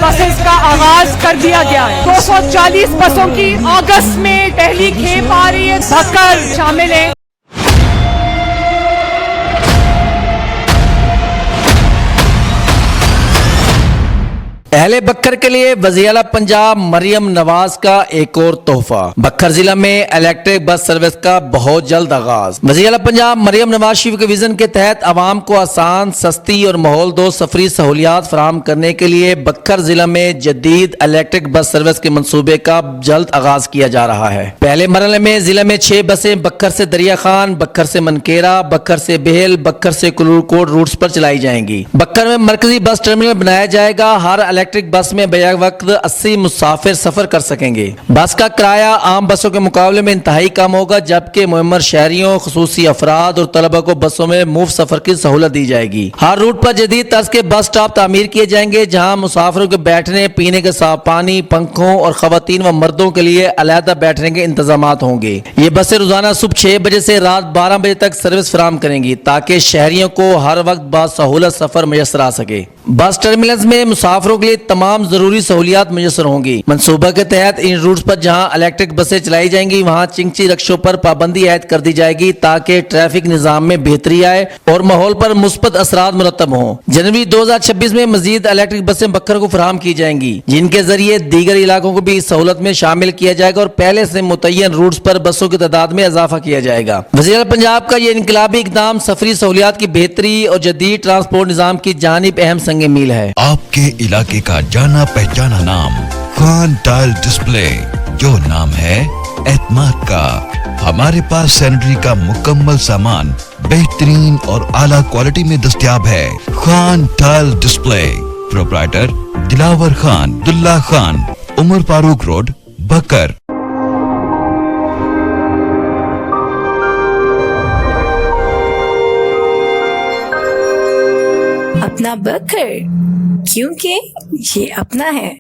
Buses का आगाज कर दिया गया है। 240 बसों की अगस्त में दिल्ली खेप आ रही है, भक्कर शामिल है। अहले बक्खर के लिए वज़ीर-ए-आला पंजाब मरियम नवाज का एक और तोहफा। बक्खर जिला में इलेक्ट्रिक बस सर्विस का बहुत जल्द आगाज। वज़ीर-ए-आला पंजाब मरियम नवाज शरीफ के विजन के तहत आवाम को आसान, सस्ती और माहौल दो सफरी सहूलियात फराहम करने के लिए बक्खर जिला में जदीद इलेक्ट्रिक बस सर्विस के मंसूबे का जल्द आगाज किया जा रहा है। पहले मरहले में जिले में 6 बसें बक्खर से दरिया खान, बक्खर से मनकेरा, बक्खर से बेहल, बक्खर से कुलूरकोट रूट्स पर चलाई जाएंगी। बक्खर में मरकजी बस टर्मिनल बनाया जाएगा। हर इलेक्ट्रिक बस में बैक वक्त 80 मुसाफिर सफर कर सकेंगे। बस का किराया आम बसों के मुकाबले में इंतहाई कम होगा, जबकि मुअम्मर शहरियों, खुसूसी अफराद और तलबा को बसों में मुफ्त सफर की सहूलत दी जाएगी। हर रूट पर जदीद तर्ज के बस स्टॉप तामीर किए जाएंगे, जहां मुसाफिरों के बैठने, पीने के साफ पानी, पंखों और खवातीन व मर्दों के लिए अलहदा बैठने के इंतजाम होंगे। ये बसें रोजाना सुबह 6 बजे से रात 12 बजे तक सर्विस फराहम करेंगी, ताकि शहरियों को हर वक्त बासहूलत सफर मुयसर आ सके। बस टर्मिनल्स में मुसाफिरों के लिए तमाम जरूरी सहूलियात मुयसर होंगी। मनसूबा के तहत इन रूट्स पर जहां इलेक्ट्रिक बसें चलाई जाएंगी, वहां चिंची रक्षों पर पाबंदी आयद कर दी जाएगी, ताकि ट्रैफिक निजाम में बेहतरी आए और माहौल पर मुस्बत असरात मुरतब हों। जनवरी 2026 में मजीद इलेक्ट्रिक बसें बक्खर को फराहम की जाएंगी, जिनके जरिए दीगर इलाकों को भी इस सहूलत में शामिल किया जाएगा और पहले से मुतय्यन रूट्स पर बसों की तादाद में इजाफा किया जाएगा। वज़ीर पंजाब का यह इनकलाबी इकदाम सफरी सहूलियात की बेहतरी और जदीद ट्रांसपोर्ट निजाम की जानिब अहम संग मील है। आपके इलाके का जाना पहचाना नाम खान टाइल डिस्प्ले, जो नाम है एतमाद का। हमारे पास सैनिटरी का मुकम्मल सामान बेहतरीन और आला क्वालिटी में दस्तयाब है। Khan tile display, proprietor Dilawar Khan, Dulla Khan, Umar Farooq road, Bhakkar. अपना बकर, क्योंकि ये अपना है।